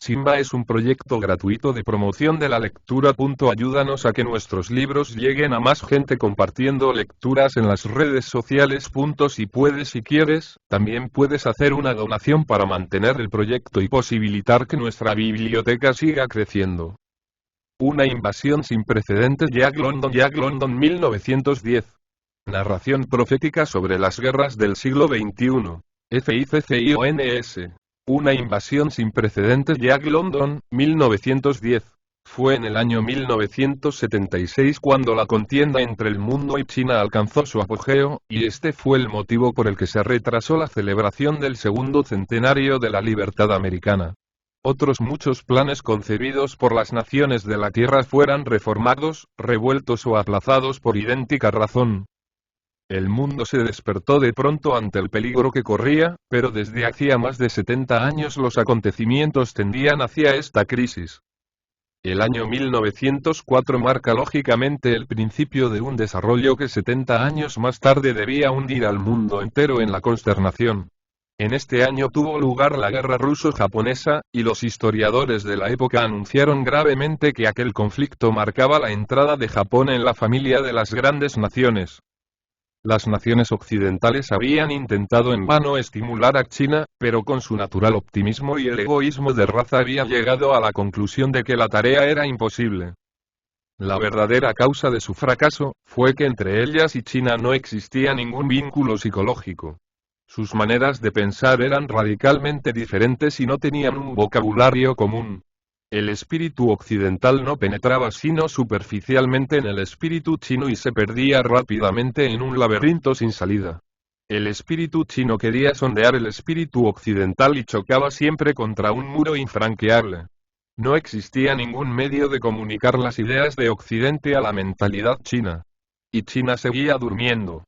Simba es un proyecto gratuito de promoción de la lectura. Ayúdanos a que nuestros libros lleguen a más gente compartiendo lecturas en las redes sociales. Si quieres, también puedes hacer una donación para mantener el proyecto y posibilitar que nuestra biblioteca siga creciendo. Una invasión sin precedentes. Jack London 1910. Narración profética sobre las guerras del siglo XXI. FICCIONS. Una invasión sin precedentes. Jack London, 1910. Fue en el año 1976 cuando la contienda entre el mundo y China alcanzó su apogeo, y este fue el motivo por el que se retrasó la celebración del segundo centenario de la libertad americana. Otros muchos planes concebidos por las naciones de la Tierra fueran reformados, revueltos o aplazados por idéntica razón. El mundo se despertó de pronto ante el peligro que corría, pero desde hacía más de 70 años los acontecimientos tendían hacia esta crisis. El año 1904 marca lógicamente el principio de un desarrollo que 70 años más tarde debía hundir al mundo entero en la consternación. En este año tuvo lugar la guerra ruso-japonesa, y los historiadores de la época anunciaron gravemente que aquel conflicto marcaba la entrada de Japón en la familia de las grandes naciones. Las naciones occidentales habían intentado en vano estimular a China, pero con su natural optimismo y el egoísmo de raza habían llegado a la conclusión de que la tarea era imposible. La verdadera causa de su fracaso fue que entre ellas y China no existía ningún vínculo psicológico. Sus maneras de pensar eran radicalmente diferentes y no tenían un vocabulario común. El espíritu occidental no penetraba sino superficialmente en el espíritu chino y se perdía rápidamente en un laberinto sin salida. El espíritu chino quería sondear el espíritu occidental y chocaba siempre contra un muro infranqueable. No existía ningún medio de comunicar las ideas de Occidente a la mentalidad china. Y China seguía durmiendo.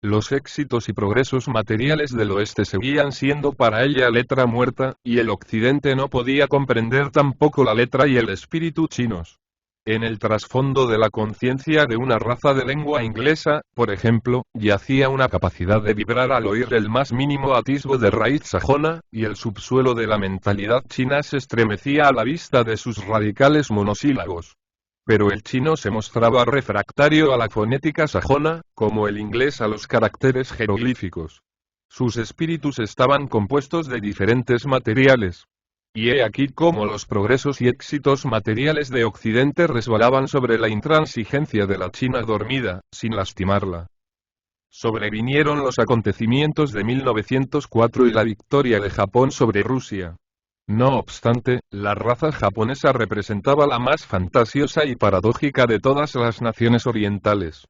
Los éxitos y progresos materiales del oeste seguían siendo para ella letra muerta, y el occidente no podía comprender tampoco la letra y el espíritu chinos. En el trasfondo de la conciencia de una raza de lengua inglesa, por ejemplo, yacía una capacidad de vibrar al oír el más mínimo atisbo de raíz sajona, y el subsuelo de la mentalidad china se estremecía a la vista de sus radicales monosílabos. Pero el chino se mostraba refractario a la fonética sajona, como el inglés a los caracteres jeroglíficos. Sus espíritus estaban compuestos de diferentes materiales. Y he aquí cómo los progresos y éxitos materiales de Occidente resbalaban sobre la intransigencia de la China dormida, sin lastimarla. Sobrevinieron los acontecimientos de 1904 y la victoria de Japón sobre Rusia. No obstante, la raza japonesa representaba la más fantasiosa y paradójica de todas las naciones orientales.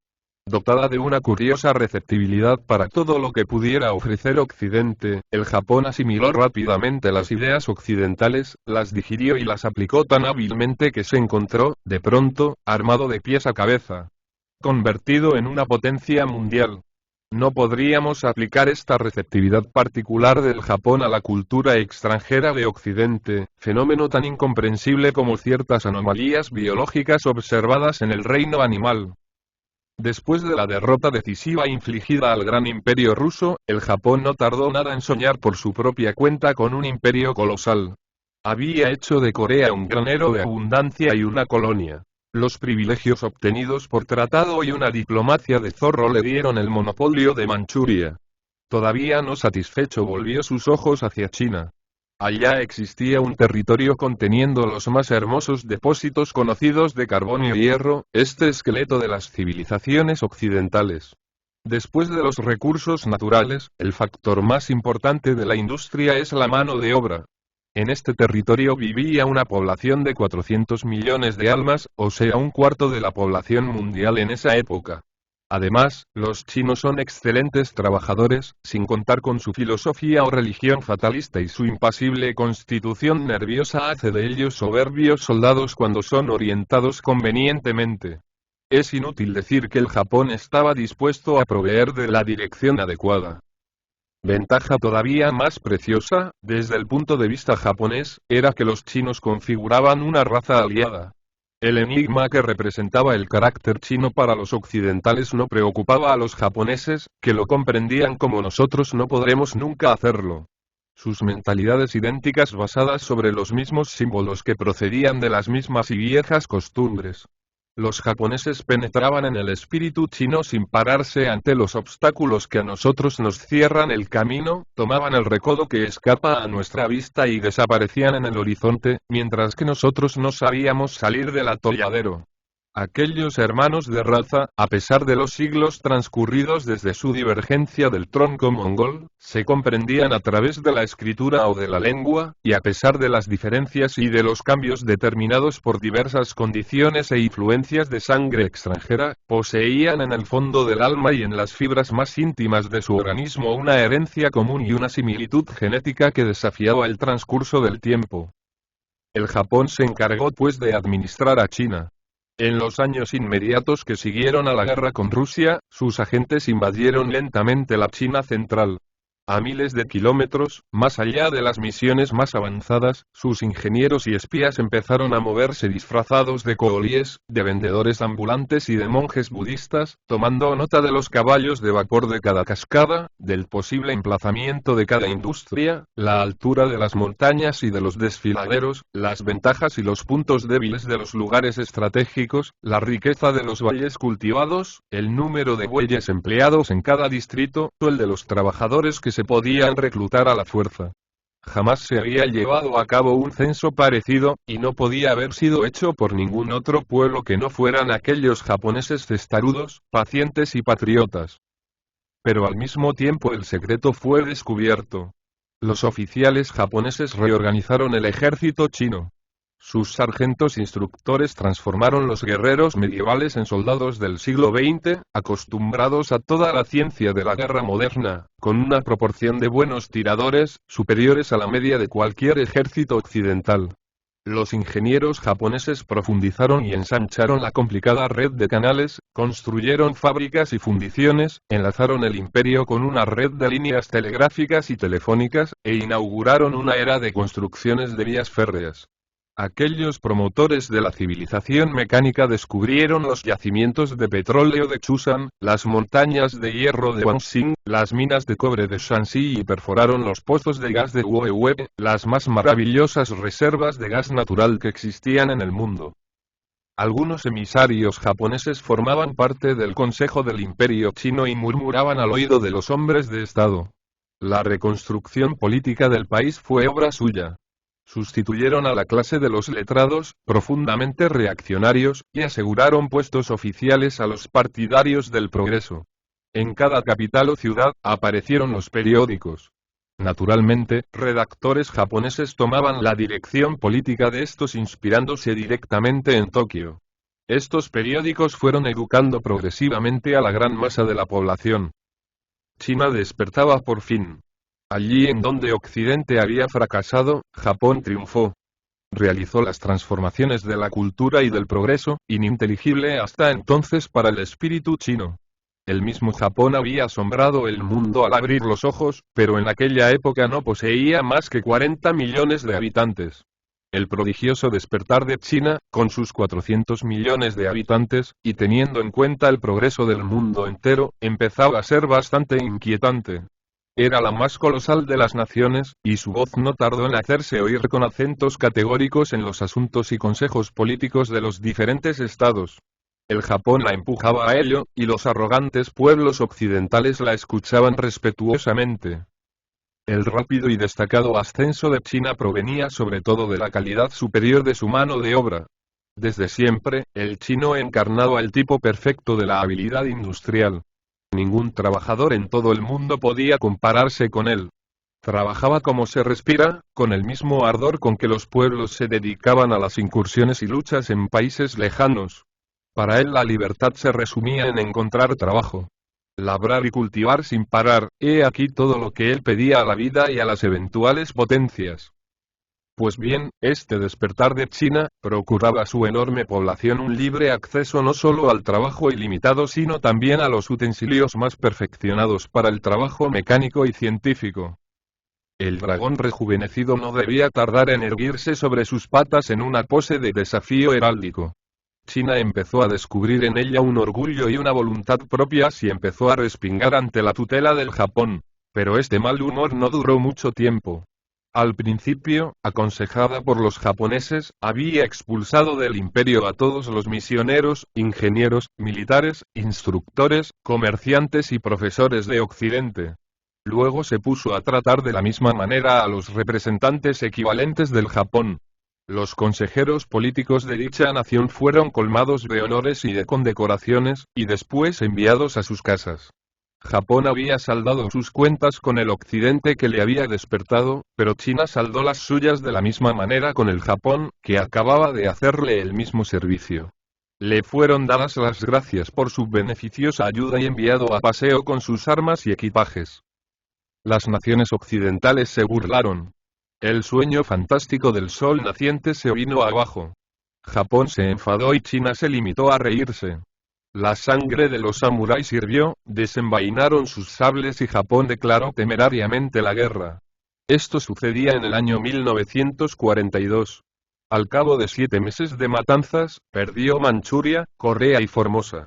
Dotada de una curiosa receptibilidad para todo lo que pudiera ofrecer Occidente, el Japón asimiló rápidamente las ideas occidentales, las digirió y las aplicó tan hábilmente que se encontró, de pronto, armado de pies a cabeza. Convertido en una potencia mundial. No podríamos aplicar esta receptividad particular del Japón a la cultura extranjera de Occidente, fenómeno tan incomprensible como ciertas anomalías biológicas observadas en el reino animal. Después de la derrota decisiva infligida al gran imperio ruso, el Japón no tardó nada en soñar por su propia cuenta con un imperio colosal. Había hecho de Corea un granero de abundancia y una colonia. Los privilegios obtenidos por tratado y una diplomacia de zorro le dieron el monopolio de Manchuria. Todavía no satisfecho volvió sus ojos hacia China. Allá existía un territorio conteniendo los más hermosos depósitos conocidos de carbón y hierro, este esqueleto de las civilizaciones occidentales. Después de los recursos naturales, el factor más importante de la industria es la mano de obra. En este territorio vivía una población de 400 millones de almas, o sea un cuarto de la población mundial en esa época. Además, los chinos son excelentes trabajadores, sin contar con su filosofía o religión fatalista y su impasible constitución nerviosa hace de ellos soberbios soldados cuando son orientados convenientemente. Es inútil decir que el Japón estaba dispuesto a proveer de la dirección adecuada. Ventaja todavía más preciosa, desde el punto de vista japonés, era que los chinos configuraban una raza aliada. El enigma que representaba el carácter chino para los occidentales no preocupaba a los japoneses, que lo comprendían como nosotros no podremos nunca hacerlo. sus mentalidades idénticas basadas sobre los mismos símbolos que procedían de las mismas y viejas costumbres. Los japoneses penetraban en el espíritu chino sin pararse ante los obstáculos que a nosotros nos cierran el camino, tomaban el recodo que escapa a nuestra vista y desaparecían en el horizonte, mientras que nosotros no sabíamos salir del atolladero. Aquellos hermanos de raza, a pesar de los siglos transcurridos desde su divergencia del tronco mongol, se comprendían a través de la escritura o de la lengua, y a pesar de las diferencias y de los cambios determinados por diversas condiciones e influencias de sangre extranjera, poseían en el fondo del alma y en las fibras más íntimas de su organismo una herencia común y una similitud genética que desafiaba el transcurso del tiempo. El Japón se encargó pues de administrar a China. En los años inmediatos que siguieron a la guerra con Rusia, sus agentes invadieron lentamente la China central. A miles de kilómetros, más allá de las misiones más avanzadas, sus ingenieros y espías empezaron a moverse disfrazados de coolíes, de vendedores ambulantes y de monjes budistas, tomando nota de los caballos de vapor de cada cascada, del posible emplazamiento de cada industria, la altura de las montañas y de los desfiladeros, las ventajas y los puntos débiles de los lugares estratégicos, la riqueza de los valles cultivados, el número de bueyes empleados en cada distrito, o el de los trabajadores que se podían reclutar a la fuerza. Jamás se había llevado a cabo un censo parecido, y no podía haber sido hecho por ningún otro pueblo que no fueran aquellos japoneses testarudos, pacientes y patriotas. Pero al mismo tiempo el secreto fue descubierto. Los oficiales japoneses reorganizaron el ejército chino. Sus sargentos instructores transformaron los guerreros medievales en soldados del siglo XX, acostumbrados a toda la ciencia de la guerra moderna, con una proporción de buenos tiradores, superiores a la media de cualquier ejército occidental. Los ingenieros japoneses profundizaron y ensancharon la complicada red de canales, construyeron fábricas y fundiciones, enlazaron el imperio con una red de líneas telegráficas y telefónicas, e inauguraron una era de construcciones de vías férreas. Aquellos promotores de la civilización mecánica descubrieron los yacimientos de petróleo de Chusan, las montañas de hierro de Wanxing, las minas de cobre de Shanxi y perforaron los pozos de gas de Huehue, las más maravillosas reservas de gas natural que existían en el mundo. Algunos emisarios japoneses formaban parte del Consejo del Imperio Chino y murmuraban al oído de los hombres de Estado. La reconstrucción política del país fue obra suya. Sustituyeron a la clase de los letrados, profundamente reaccionarios, y aseguraron puestos oficiales a los partidarios del progreso. En cada capital o ciudad, aparecieron los periódicos. Naturalmente, redactores japoneses tomaban la dirección política de estos inspirándose directamente en Tokio. Estos periódicos fueron educando progresivamente a la gran masa de la población. China despertaba por fin. Allí en donde Occidente había fracasado, Japón triunfó. Realizó las transformaciones de la cultura y del progreso, ininteligible hasta entonces para el espíritu chino. El mismo Japón había asombrado el mundo al abrir los ojos, pero en aquella época no poseía más que 40 millones de habitantes. El prodigioso despertar de China, con sus 400 millones de habitantes, y teniendo en cuenta el progreso del mundo entero, empezaba a ser bastante inquietante. Era la más colosal de las naciones, y su voz no tardó en hacerse oír con acentos categóricos en los asuntos y consejos políticos de los diferentes estados. El Japón la empujaba a ello, y los arrogantes pueblos occidentales la escuchaban respetuosamente. El rápido y destacado ascenso de China provenía sobre todo de la calidad superior de su mano de obra. Desde siempre, el chino encarnaba el tipo perfecto de la habilidad industrial. Ningún trabajador en todo el mundo podía compararse con él. Trabajaba como se respira, con el mismo ardor con que los pueblos se dedicaban a las incursiones y luchas en países lejanos. Para él la libertad se resumía en encontrar trabajo. Labrar y cultivar sin parar, he aquí todo lo que él pedía a la vida y a las eventuales potencias. Pues bien, este despertar de China, procuraba a su enorme población un libre acceso no solo al trabajo ilimitado sino también a los utensilios más perfeccionados para el trabajo mecánico y científico. El dragón rejuvenecido no debía tardar en erguirse sobre sus patas en una pose de desafío heráldico. China empezó a descubrir en ella un orgullo y una voluntad propias y empezó a respingar ante la tutela del Japón. Pero este mal humor no duró mucho tiempo. Al principio, aconsejada por los japoneses, había expulsado del imperio a todos los misioneros, ingenieros, militares, instructores, comerciantes y profesores de Occidente. Luego se puso a tratar de la misma manera a los representantes equivalentes del Japón. Los consejeros políticos de dicha nación fueron colmados de honores y de condecoraciones, y después enviados a sus casas. Japón había saldado sus cuentas con el Occidente que le había despertado, pero China saldó las suyas de la misma manera con el Japón, que acababa de hacerle el mismo servicio. Le fueron dadas las gracias por su beneficiosa ayuda y enviado a paseo con sus armas y equipajes. Las naciones occidentales se burlaron. El sueño fantástico del sol naciente se vino abajo. Japón se enfadó y China se limitó a reírse. La sangre de los samuráis hirvió, desenvainaron sus sables y Japón declaró temerariamente la guerra. Esto sucedía en el año 1942. Al cabo de 7 meses de matanzas, perdió Manchuria, Corea y Formosa.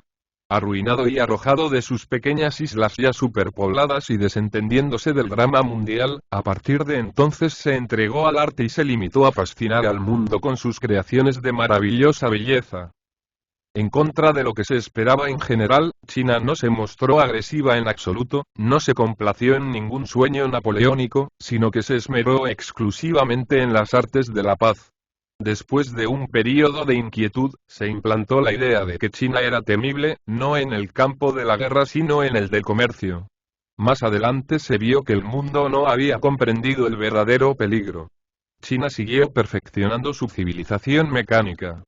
Arruinado y arrojado de sus pequeñas islas ya superpobladas y desentendiéndose del drama mundial, a partir de entonces se entregó al arte y se limitó a fascinar al mundo con sus creaciones de maravillosa belleza. En contra de lo que se esperaba en general, China no se mostró agresiva en absoluto, no se complació en ningún sueño napoleónico, sino que se esmeró exclusivamente en las artes de la paz. Después de un período de inquietud, se implantó la idea de que China era temible, no en el campo de la guerra sino en el del comercio. Más adelante se vio que el mundo no había comprendido el verdadero peligro. China siguió perfeccionando su civilización mecánica.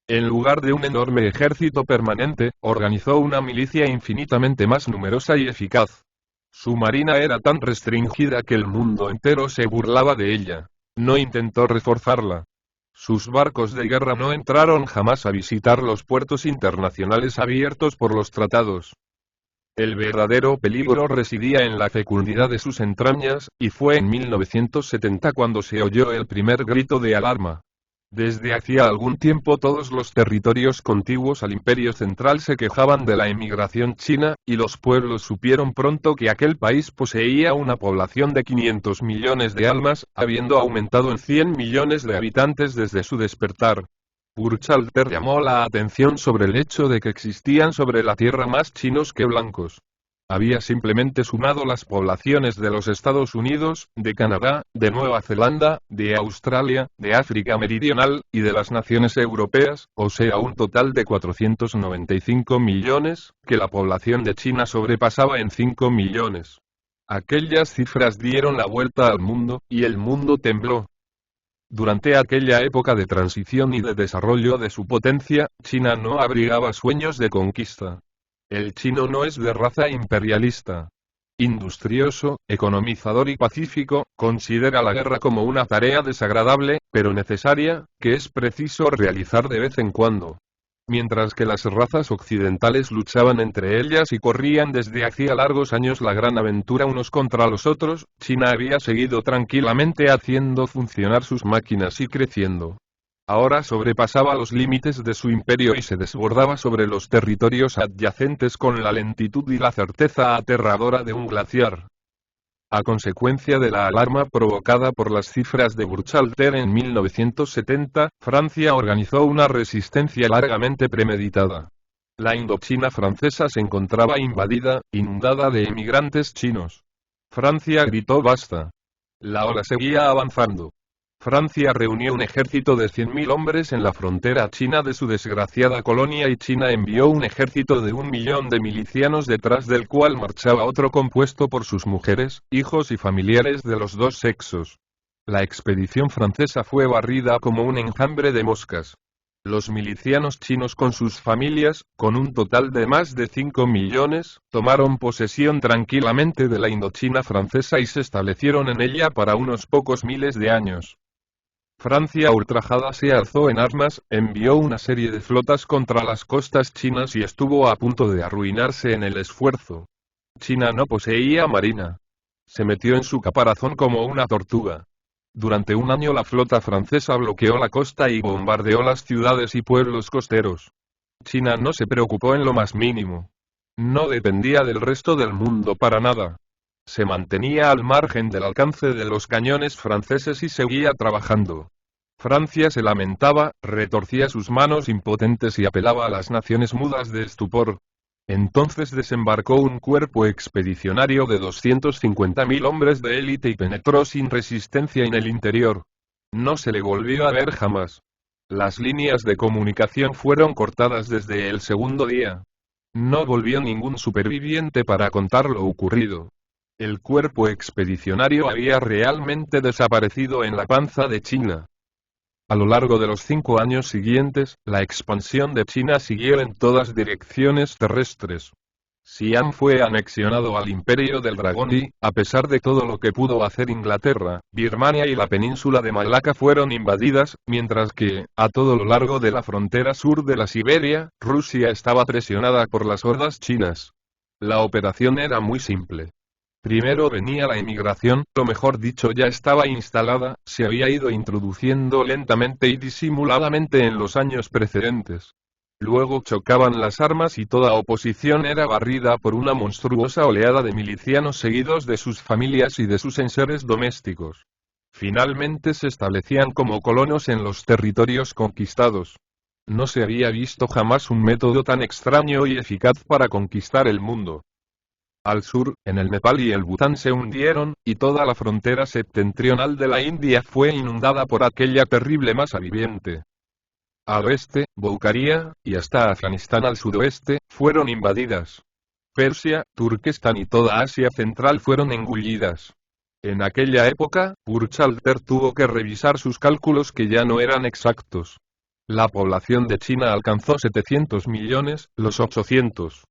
En lugar de un enorme ejército permanente, organizó una milicia infinitamente más numerosa y eficaz. Su marina era tan restringida que el mundo entero se burlaba de ella. No intentó reforzarla. Sus barcos de guerra no entraron jamás a visitar los puertos internacionales abiertos por los tratados. El verdadero peligro residía en la fecundidad de sus entrañas, y fue en 1970 cuando se oyó el primer grito de alarma. Desde hacía algún tiempo todos los territorios contiguos al Imperio Central se quejaban de la emigración china, y los pueblos supieron pronto que aquel país poseía una población de 500 millones de almas, habiendo aumentado en 100 millones de habitantes desde su despertar. Burchalter llamó la atención sobre el hecho de que existían sobre la Tierra más chinos que blancos. Había simplemente sumado las poblaciones de los Estados Unidos, de Canadá, de Nueva Zelanda, de Australia, de África Meridional, y de las naciones europeas, o sea un total de 495 millones, que la población de China sobrepasaba en 5 millones. Aquellas cifras dieron la vuelta al mundo, y el mundo tembló. Durante aquella época de transición y de desarrollo de su potencia, China no abrigaba sueños de conquista. El chino no es de raza imperialista. Industrioso, economizador y pacífico, considera la guerra como una tarea desagradable, pero necesaria, que es preciso realizar de vez en cuando. Mientras que las razas occidentales luchaban entre ellas y corrían desde hacía largos años la gran aventura unos contra los otros, China había seguido tranquilamente haciendo funcionar sus máquinas y creciendo. Ahora sobrepasaba los límites de su imperio y se desbordaba sobre los territorios adyacentes con la lentitud y la certeza aterradora de un glaciar. A consecuencia de la alarma provocada por las cifras de Burchalter en 1970, Francia organizó una resistencia largamente premeditada. La Indochina francesa se encontraba invadida, inundada de emigrantes chinos. Francia gritó basta. La ola seguía avanzando. Francia reunió un ejército de 100.000 hombres en la frontera china de su desgraciada colonia y China envió un ejército de 1 millón de milicianos detrás del cual marchaba otro compuesto por sus mujeres, hijos y familiares de los dos sexos. La expedición francesa fue barrida como un enjambre de moscas. Los milicianos chinos con sus familias, con un total de más de 5 millones, tomaron posesión tranquilamente de la Indochina francesa y se establecieron en ella para unos pocos miles de años. Francia ultrajada se alzó en armas, envió una serie de flotas contra las costas chinas y estuvo a punto de arruinarse en el esfuerzo. China no poseía marina. Se metió en su caparazón como una tortuga. Durante un año la flota francesa bloqueó la costa y bombardeó las ciudades y pueblos costeros. China no se preocupó en lo más mínimo. No dependía del resto del mundo para nada. Se mantenía al margen del alcance de los cañones franceses y seguía trabajando. Francia se lamentaba, retorcía sus manos impotentes y apelaba a las naciones mudas de estupor. Entonces desembarcó un cuerpo expedicionario de 250.000 hombres de élite y penetró sin resistencia en el interior. No se le volvió a ver jamás. Las líneas de comunicación fueron cortadas desde el segundo día. No volvió ningún superviviente para contar lo ocurrido. El cuerpo expedicionario había realmente desaparecido en la panza de China. A lo largo de los 5 años siguientes, la expansión de China siguió en todas direcciones terrestres. Siam fue anexionado al Imperio del Dragón y, a pesar de todo lo que pudo hacer Inglaterra, Birmania y la península de Malaca fueron invadidas, mientras que, a todo lo largo de la frontera sur de la Siberia, Rusia estaba presionada por las hordas chinas. La operación era muy simple. Primero venía la emigración, o mejor dicho ya estaba instalada, se había ido introduciendo lentamente y disimuladamente en los años precedentes. Luego chocaban las armas y toda oposición era barrida por una monstruosa oleada de milicianos seguidos de sus familias y de sus enseres domésticos. Finalmente se establecían como colonos en los territorios conquistados. No se había visto jamás un método tan extraño y eficaz para conquistar el mundo. Al sur, en el Nepal y el Bután se hundieron, y toda la frontera septentrional de la India fue inundada por aquella terrible masa viviente. Al oeste, Bukharia, y hasta Afganistán al sudoeste, fueron invadidas. Persia, Turquestán y toda Asia central fueron engullidas. En aquella época, Burchalter tuvo que revisar sus cálculos que ya no eran exactos. La población de China alcanzó 700 millones, los 800.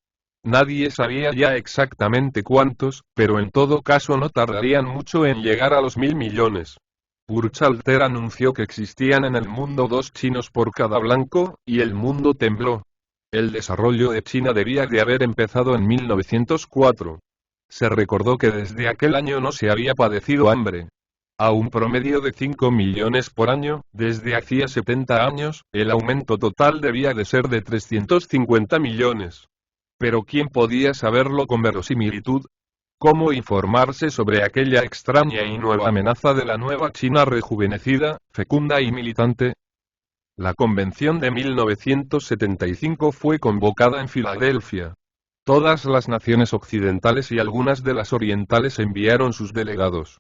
Nadie sabía ya exactamente cuántos, pero en todo caso no tardarían mucho en llegar a los 1.000 millones. Burchalter anunció que existían en el mundo 2 chinos por cada blanco, y el mundo tembló. El desarrollo de China debía de haber empezado en 1904. Se recordó que desde aquel año no se había padecido hambre. A un promedio de 5 millones por año, desde hacía 70 años, el aumento total debía de ser de 350 millones. Pero ¿quién podía saberlo con verosimilitud? ¿Cómo informarse sobre aquella extraña y nueva amenaza de la nueva China rejuvenecida, fecunda y militante? La convención de 1975 fue convocada en Filadelfia. Todas las naciones occidentales y algunas de las orientales enviaron sus delegados.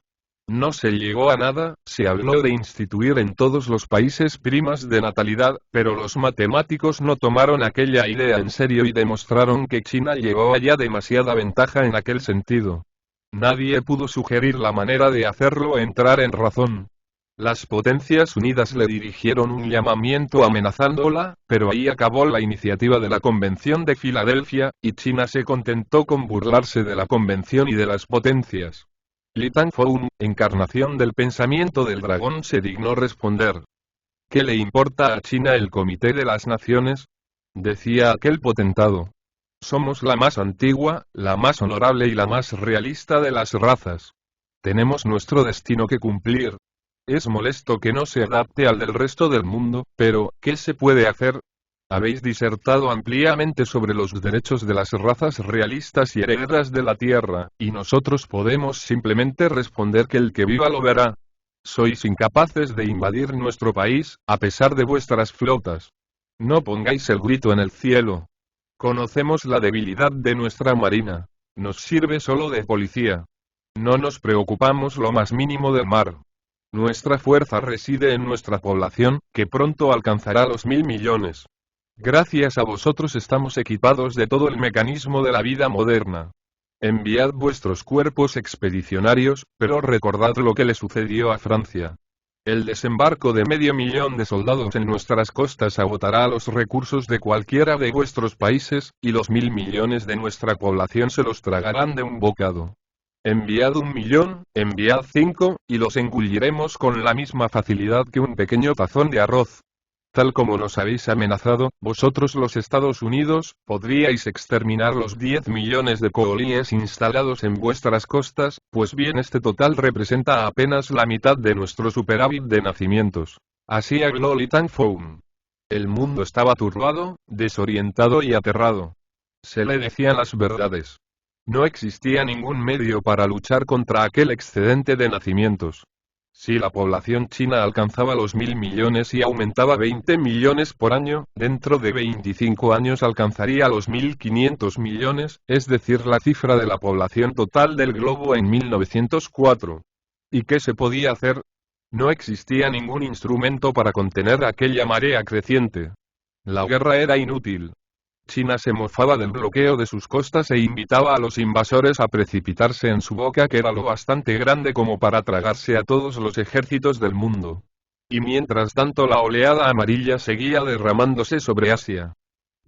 No se llegó a nada, se habló de instituir en todos los países primas de natalidad, pero los matemáticos no tomaron aquella idea en serio y demostraron que China llevaba ya demasiada ventaja en aquel sentido. Nadie pudo sugerir la manera de hacerlo entrar en razón. Las Potencias Unidas le dirigieron un llamamiento amenazándola, pero ahí acabó la iniciativa de la Convención de Filadelfia, y China se contentó con burlarse de la Convención y de las potencias. Li Tangfong, encarnación del pensamiento del dragón, se dignó responder. ¿Qué le importa a China el Comité de las Naciones? Decía aquel potentado. Somos la más antigua, la más honorable y la más realista de las razas. Tenemos nuestro destino que cumplir. Es molesto que no se adapte al del resto del mundo, pero, ¿qué se puede hacer? Habéis disertado ampliamente sobre los derechos de las razas realistas y herederas de la Tierra, y nosotros podemos simplemente responder que el que viva lo verá. Sois incapaces de invadir nuestro país, a pesar de vuestras flotas. No pongáis el grito en el cielo. Conocemos la debilidad de nuestra marina. Nos sirve solo de policía. No nos preocupamos lo más mínimo del mar. Nuestra fuerza reside en nuestra población, que pronto alcanzará los 1.000 millones. Gracias a vosotros estamos equipados de todo el mecanismo de la vida moderna. Enviad vuestros cuerpos expedicionarios, pero recordad lo que le sucedió a Francia. El desembarco de 500.000 de soldados en nuestras costas agotará los recursos de cualquiera de vuestros países, y los 1.000 millones de nuestra población se los tragarán de un bocado. Enviad 1 millón, enviad 5, y los engulliremos con la misma facilidad que un pequeño tazón de arroz. Tal como nos habéis amenazado, vosotros los Estados Unidos, podríais exterminar los 10 millones de coolíes instalados en vuestras costas, pues bien este total representa apenas la mitad de nuestro superávit de nacimientos. Así habló Li Tangfong. El mundo estaba turbado, desorientado y aterrado. Se le decían las verdades. No existía ningún medio para luchar contra aquel excedente de nacimientos. Si la población china alcanzaba los 1.000 millones y aumentaba 20 millones por año, dentro de 25 años alcanzaría los 1.500 millones, es decir, la cifra de la población total del globo en 1904. ¿Y qué se podía hacer? No existía ningún instrumento para contener aquella marea creciente. La guerra era inútil. China se mofaba del bloqueo de sus costas e invitaba a los invasores a precipitarse en su boca, que era lo bastante grande como para tragarse a todos los ejércitos del mundo. Y mientras tanto la oleada amarilla seguía derramándose sobre Asia.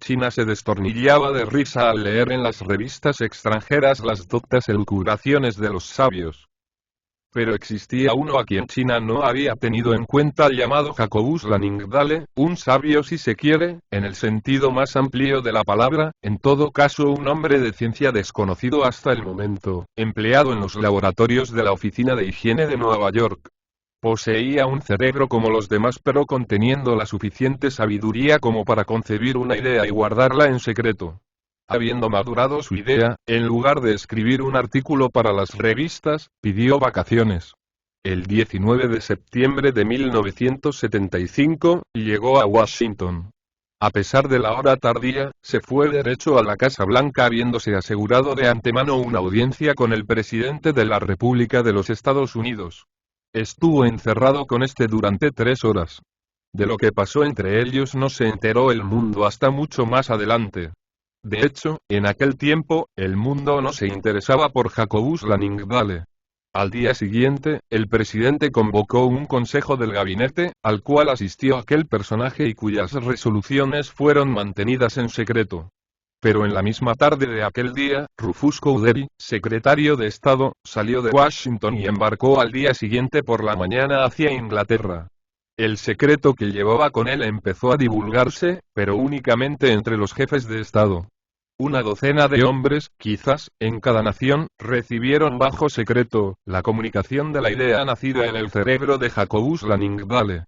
China se destornillaba de risa al leer en las revistas extranjeras las doctas elucubraciones de los sabios. Pero existía uno a quien China no había tenido en cuenta, llamado Jacobus Laningdale, un sabio si se quiere, en el sentido más amplio de la palabra, en todo caso un hombre de ciencia desconocido hasta el momento, empleado en los laboratorios de la Oficina de Higiene de Nueva York. Poseía un cerebro como los demás, pero conteniendo la suficiente sabiduría como para concebir una idea y guardarla en secreto. Habiendo madurado su idea, en lugar de escribir un artículo para las revistas, pidió vacaciones. El 19 de septiembre de 1975, llegó a Washington. A pesar de la hora tardía, se fue derecho a la Casa Blanca, habiéndose asegurado de antemano una audiencia con el presidente de la República de los Estados Unidos. Estuvo encerrado con este durante 3 horas. De lo que pasó entre ellos no se enteró el mundo hasta mucho más adelante. De hecho, en aquel tiempo, el mundo no se interesaba por Jacobus Laningdale. Al día siguiente, el presidente convocó un consejo del gabinete, al cual asistió aquel personaje y cuyas resoluciones fueron mantenidas en secreto. Pero en la misma tarde de aquel día, Rufus Cowdery, secretario de Estado, salió de Washington y embarcó al día siguiente por la mañana hacia Inglaterra. El secreto que llevaba con él empezó a divulgarse, pero únicamente entre los jefes de Estado. Una docena de hombres, quizás, en cada nación, recibieron bajo secreto la comunicación de la idea nacida en el cerebro de Jacobus Laningdale.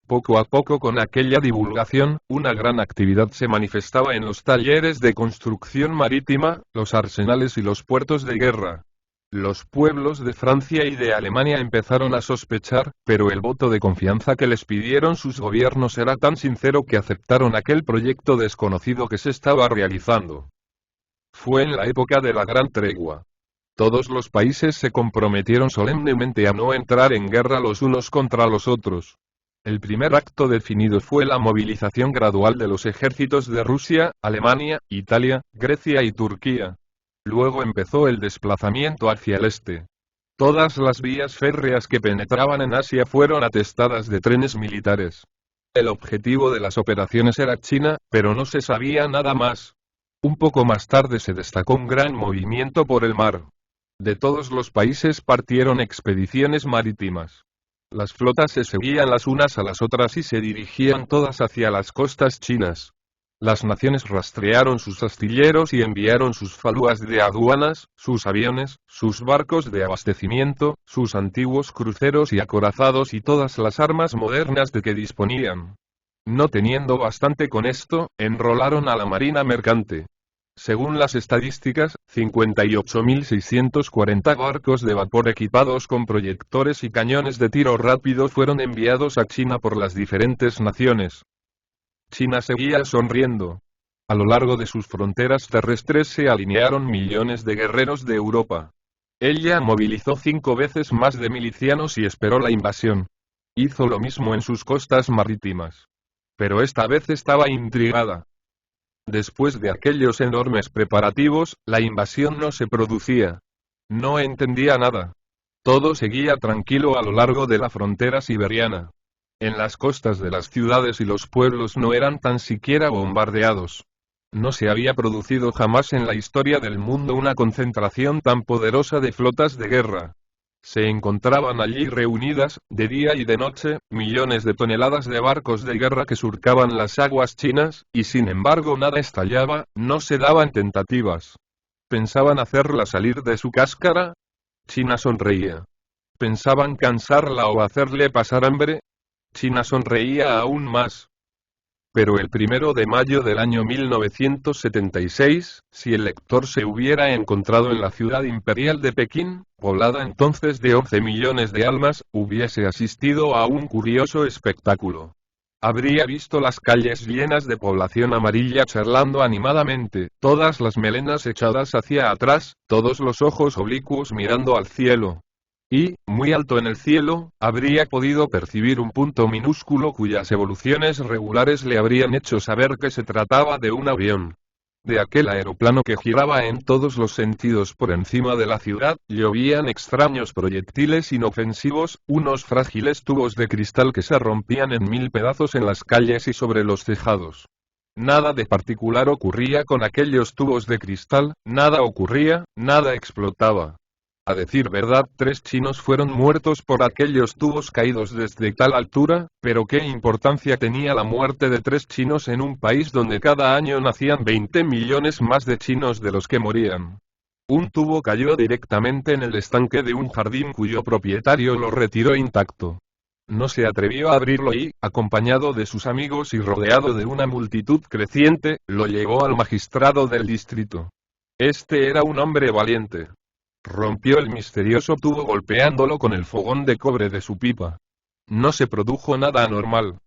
Poco a poco, con aquella divulgación, una gran actividad se manifestaba en los talleres de construcción marítima, los arsenales y los puertos de guerra. Los pueblos de Francia y de Alemania empezaron a sospechar, pero el voto de confianza que les pidieron sus gobiernos era tan sincero que aceptaron aquel proyecto desconocido que se estaba realizando. Fue en la época de la Gran Tregua. Todos los países se comprometieron solemnemente a no entrar en guerra los unos contra los otros. El primer acto definido fue la movilización gradual de los ejércitos de Rusia, Alemania, Italia, Grecia y Turquía. Luego empezó el desplazamiento hacia el este. Todas las vías férreas que penetraban en Asia fueron atestadas de trenes militares. El objetivo de las operaciones era China, pero no se sabía nada más. Un poco más tarde se destacó un gran movimiento por el mar. De todos los países partieron expediciones marítimas. Las flotas se seguían las unas a las otras y se dirigían todas hacia las costas chinas. Las naciones rastrearon sus astilleros y enviaron sus falúas de aduanas, sus aviones, sus barcos de abastecimiento, sus antiguos cruceros y acorazados y todas las armas modernas de que disponían. No teniendo bastante con esto, enrolaron a la marina mercante. Según las estadísticas, 58.640 barcos de vapor equipados con proyectores y cañones de tiro rápido fueron enviados a China por las diferentes naciones. China seguía sonriendo. A lo largo de sus fronteras terrestres se alinearon millones de guerreros de Europa. Ella movilizó 5 veces más de milicianos y esperó la invasión. Hizo lo mismo en sus costas marítimas. Pero esta vez estaba intrigada. Después de aquellos enormes preparativos, la invasión no se producía. No entendía nada. Todo seguía tranquilo a lo largo de la frontera siberiana. En las costas de las ciudades y los pueblos no eran tan siquiera bombardeados. No se había producido jamás en la historia del mundo una concentración tan poderosa de flotas de guerra. Se encontraban allí reunidas, de día y de noche, millones de toneladas de barcos de guerra que surcaban las aguas chinas, y sin embargo nada estallaba, no se daban tentativas. ¿Pensaban hacerla salir de su cáscara? China sonreía. ¿Pensaban cansarla o hacerle pasar hambre? China sonreía aún más. Pero el 1 de mayo del año 1976, si el lector se hubiera encontrado en la ciudad imperial de Pekín, poblada entonces de 11 millones de almas, hubiese asistido a un curioso espectáculo. Habría visto las calles llenas de población amarilla charlando animadamente, todas las melenas echadas hacia atrás, todos los ojos oblicuos mirando al cielo. Y, muy alto en el cielo, habría podido percibir un punto minúsculo cuyas evoluciones regulares le habrían hecho saber que se trataba de un avión. De aquel aeroplano que giraba en todos los sentidos por encima de la ciudad, llovían extraños proyectiles inofensivos, unos frágiles tubos de cristal que se rompían en 1000 pedazos en las calles y sobre los tejados. Nada de particular ocurría con aquellos tubos de cristal, nada ocurría, nada explotaba. A decir verdad, 3 chinos fueron muertos por aquellos tubos caídos desde tal altura, pero ¿qué importancia tenía la muerte de 3 chinos en un país donde cada año nacían 20 millones más de chinos de los que morían? Un tubo cayó directamente en el estanque de un jardín cuyo propietario lo retiró intacto. No se atrevió a abrirlo y, acompañado de sus amigos y rodeado de una multitud creciente, lo llevó al magistrado del distrito. Este era un hombre valiente. Rompió el misterioso tubo golpeándolo con el fogón de cobre de su pipa. No se produjo nada anormal.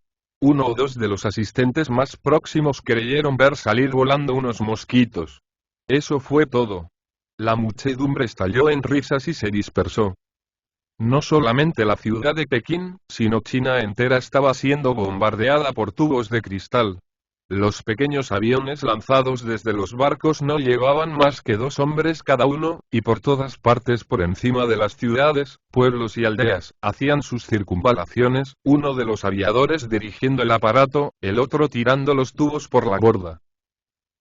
1 o 2 de los asistentes más próximos creyeron ver salir volando unos mosquitos. Eso fue todo. La muchedumbre estalló en risas y se dispersó. No solamente la ciudad de Pekín, sino China entera estaba siendo bombardeada por tubos de cristal. Los pequeños aviones lanzados desde los barcos no llevaban más que 2 hombres cada uno, y por todas partes por encima de las ciudades, pueblos y aldeas, hacían sus circunvalaciones, uno de los aviadores dirigiendo el aparato, el otro tirando los tubos por la borda.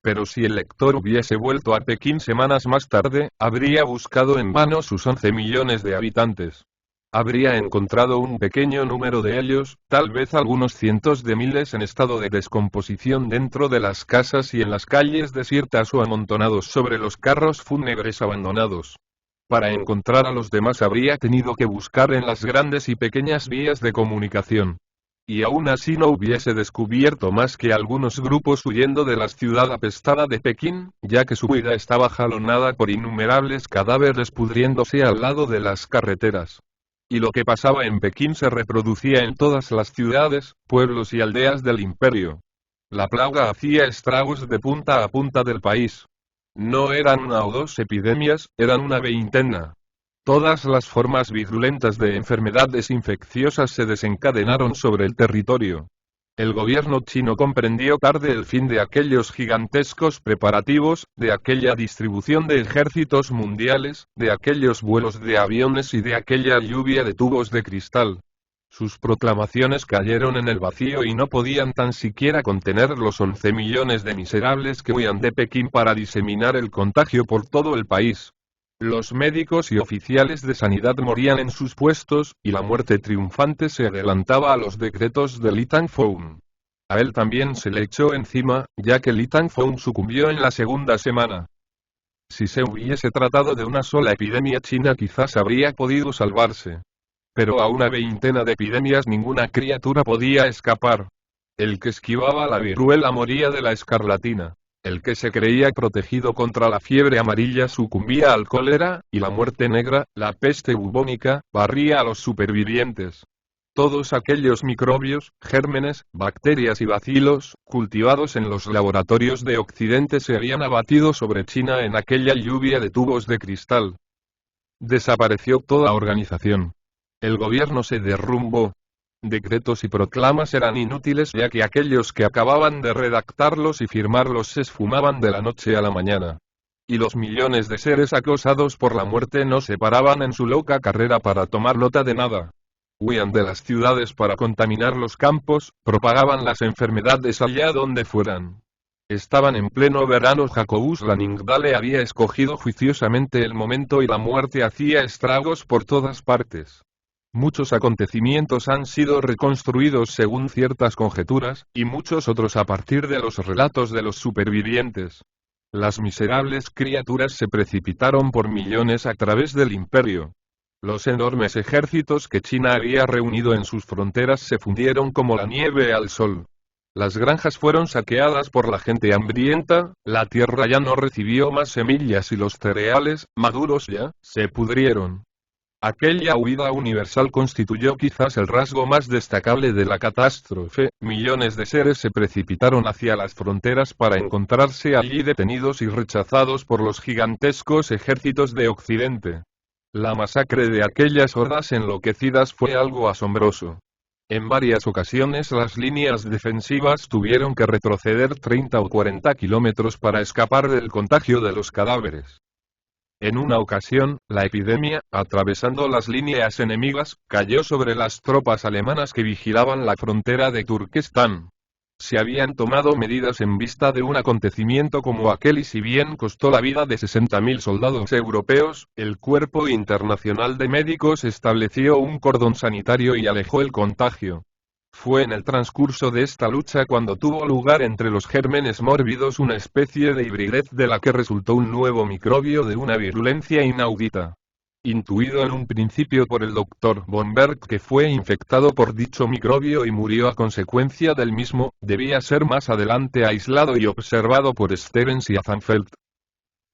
Pero si el lector hubiese vuelto a Pekín semanas más tarde, habría buscado en vano sus 11 millones de habitantes. Habría encontrado un pequeño número de ellos, tal vez algunos cientos de miles en estado de descomposición dentro de las casas y en las calles desiertas o amontonados sobre los carros fúnebres abandonados. Para encontrar a los demás habría tenido que buscar en las grandes y pequeñas vías de comunicación. Y aún así no hubiese descubierto más que algunos grupos huyendo de la ciudad apestada de Pekín, ya que su huida estaba jalonada por innumerables cadáveres pudriéndose al lado de las carreteras. Y lo que pasaba en Pekín se reproducía en todas las ciudades, pueblos y aldeas del imperio. La plaga hacía estragos de punta a punta del país. No eran 1 o 2 epidemias, eran una veintena. Todas las formas virulentas de enfermedades infecciosas se desencadenaron sobre el territorio. El gobierno chino comprendió tarde el fin de aquellos gigantescos preparativos, de aquella distribución de ejércitos mundiales, de aquellos vuelos de aviones y de aquella lluvia de tubos de cristal. Sus proclamaciones cayeron en el vacío y no podían tan siquiera contener los 11 millones de miserables que huían de Pekín para diseminar el contagio por todo el país. Los médicos y oficiales de sanidad morían en sus puestos, y la muerte triunfante se adelantaba a los decretos de Li Tangfong. A él también se le echó encima, ya que Li Tangfong sucumbió en la segunda semana. Si se hubiese tratado de una sola epidemia china quizás habría podido salvarse. Pero a una veintena de epidemias ninguna criatura podía escapar. El que esquivaba la viruela moría de la escarlatina. El que se creía protegido contra la fiebre amarilla sucumbía al cólera, y la muerte negra, la peste bubónica, barría a los supervivientes. Todos aquellos microbios, gérmenes, bacterias y bacilos, cultivados en los laboratorios de Occidente se habían abatido sobre China en aquella lluvia de tubos de cristal. Desapareció toda organización. El gobierno se derrumbó. Decretos y proclamas eran inútiles ya que aquellos que acababan de redactarlos y firmarlos se esfumaban de la noche a la mañana. Y los millones de seres acosados por la muerte no se paraban en su loca carrera para tomar nota de nada. Huían de las ciudades para contaminar los campos, propagaban las enfermedades allá donde fueran. Estaban en pleno verano. Jacobus Laningdale había escogido juiciosamente el momento y la muerte hacía estragos por todas partes. Muchos acontecimientos han sido reconstruidos según ciertas conjeturas, y muchos otros a partir de los relatos de los supervivientes. Las miserables criaturas se precipitaron por millones a través del imperio. Los enormes ejércitos que China había reunido en sus fronteras se fundieron como la nieve al sol. Las granjas fueron saqueadas por la gente hambrienta, la tierra ya no recibió más semillas y los cereales, maduros ya, se pudrieron. Aquella huida universal constituyó quizás el rasgo más destacable de la catástrofe. Millones de seres se precipitaron hacia las fronteras para encontrarse allí detenidos y rechazados por los gigantescos ejércitos de Occidente. La masacre de aquellas hordas enloquecidas fue algo asombroso. En varias ocasiones las líneas defensivas tuvieron que retroceder 30 o 40 kilómetros para escapar del contagio de los cadáveres. En una ocasión, la epidemia, atravesando las líneas enemigas, cayó sobre las tropas alemanas que vigilaban la frontera de Turquestán. Se habían tomado medidas en vista de un acontecimiento como aquel y si bien costó la vida de 60.000 soldados europeos, el Cuerpo Internacional de Médicos estableció un cordón sanitario y alejó el contagio. Fue en el transcurso de esta lucha cuando tuvo lugar entre los gérmenes mórbidos una especie de hibridez de la que resultó un nuevo microbio de una virulencia inaudita. Intuido en un principio por el Dr. von Berg que fue infectado por dicho microbio y murió a consecuencia del mismo, debía ser más adelante aislado y observado por Stevens y Azanfeld.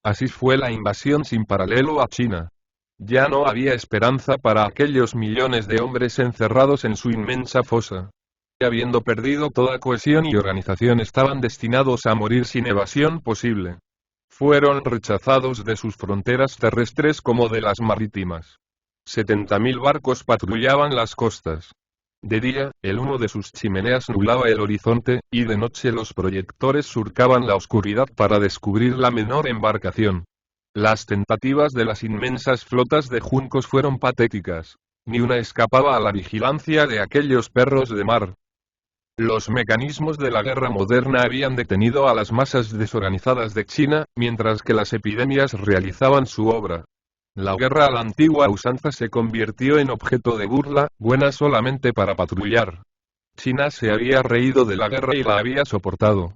Así fue la invasión sin paralelo a China. Ya no había esperanza para aquellos millones de hombres encerrados en su inmensa fosa. Habiendo perdido toda cohesión y organización estaban destinados a morir sin evasión posible. Fueron rechazados de sus fronteras terrestres como de las marítimas. 70.000 barcos patrullaban las costas. De día, el humo de sus chimeneas nublaba el horizonte, y de noche los proyectores surcaban la oscuridad para descubrir la menor embarcación. Las tentativas de las inmensas flotas de juncos fueron patéticas. Ni una escapaba a la vigilancia de aquellos perros de mar. Los mecanismos de la guerra moderna habían detenido a las masas desorganizadas de China, mientras que las epidemias realizaban su obra. La guerra a la antigua usanza se convirtió en objeto de burla, buena solamente para patrullar. China se había reído de la guerra y la había soportado.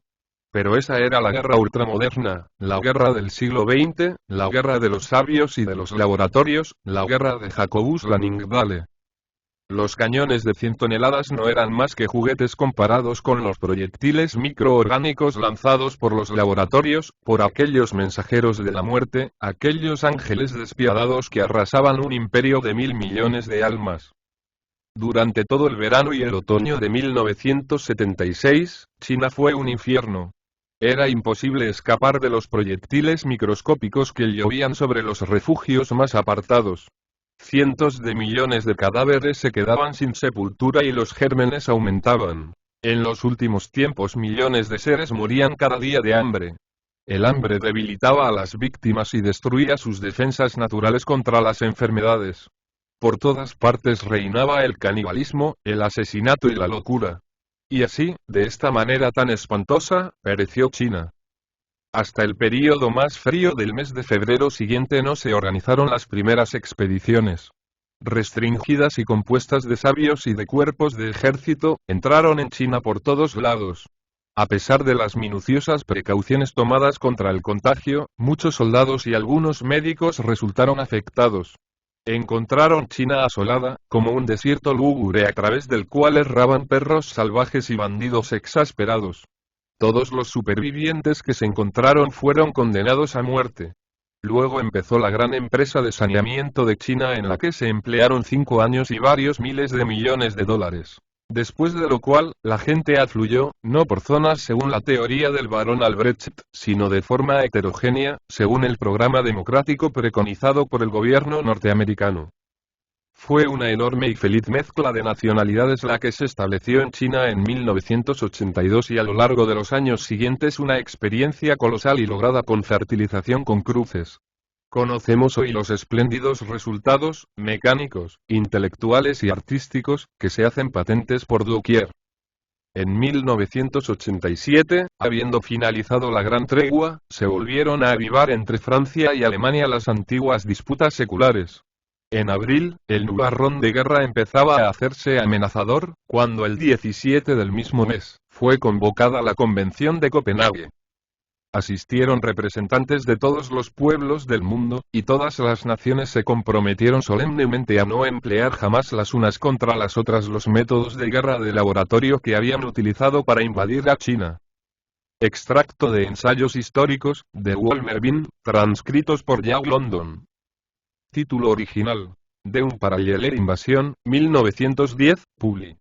Pero esa era la guerra ultramoderna, la guerra del siglo XX, la guerra de los sabios y de los laboratorios, la guerra de Jacobus Laningdale. Los cañones de 100 toneladas no eran más que juguetes comparados con los proyectiles microorgánicos lanzados por los laboratorios, por aquellos mensajeros de la muerte, aquellos ángeles despiadados que arrasaban un imperio de 1.000 millones de almas. Durante todo el verano y el otoño de 1976, China fue un infierno. Era imposible escapar de los proyectiles microscópicos que llovían sobre los refugios más apartados. Cientos de millones de cadáveres se quedaban sin sepultura y los gérmenes aumentaban. En los últimos tiempos millones de seres morían cada día de hambre. El hambre debilitaba a las víctimas y destruía sus defensas naturales contra las enfermedades. Por todas partes reinaba el canibalismo, el asesinato y la locura. Y así, de esta manera tan espantosa, pereció China. Hasta el período más frío del mes de febrero siguiente no se organizaron las primeras expediciones. Restringidas y compuestas de sabios y de cuerpos de ejército, entraron en China por todos lados. A pesar de las minuciosas precauciones tomadas contra el contagio, muchos soldados y algunos médicos resultaron afectados. Encontraron China asolada, como un desierto lúgubre a través del cual erraban perros salvajes y bandidos exasperados. Todos los supervivientes que se encontraron fueron condenados a muerte. Luego empezó la gran empresa de saneamiento de China en la que se emplearon 5 años y varios miles de millones de dólares. Después de lo cual, la gente afluyó, no por zonas según la teoría del barón Albrecht, sino de forma heterogénea, según el programa democrático preconizado por el gobierno norteamericano. Fue una enorme y feliz mezcla de nacionalidades la que se estableció en China en 1982 y a lo largo de los años siguientes una experiencia colosal y lograda con fertilización con cruces. Conocemos hoy los espléndidos resultados, mecánicos, intelectuales y artísticos, que se hacen patentes por doquier. En 1987, habiendo finalizado la Gran Tregua, se volvieron a avivar entre Francia y Alemania las antiguas disputas seculares. En abril, el nubarrón de guerra empezaba a hacerse amenazador, cuando el 17 del mismo mes, fue convocada la Convención de Copenhague. Asistieron representantes de todos los pueblos del mundo, y todas las naciones se comprometieron solemnemente a no emplear jamás las unas contra las otras los métodos de guerra de laboratorio que habían utilizado para invadir a China. Extracto de Ensayos Históricos, de Walter Bean, transcritos por Jack London. Título original. De un Parallel Invasion, 1910, Publi.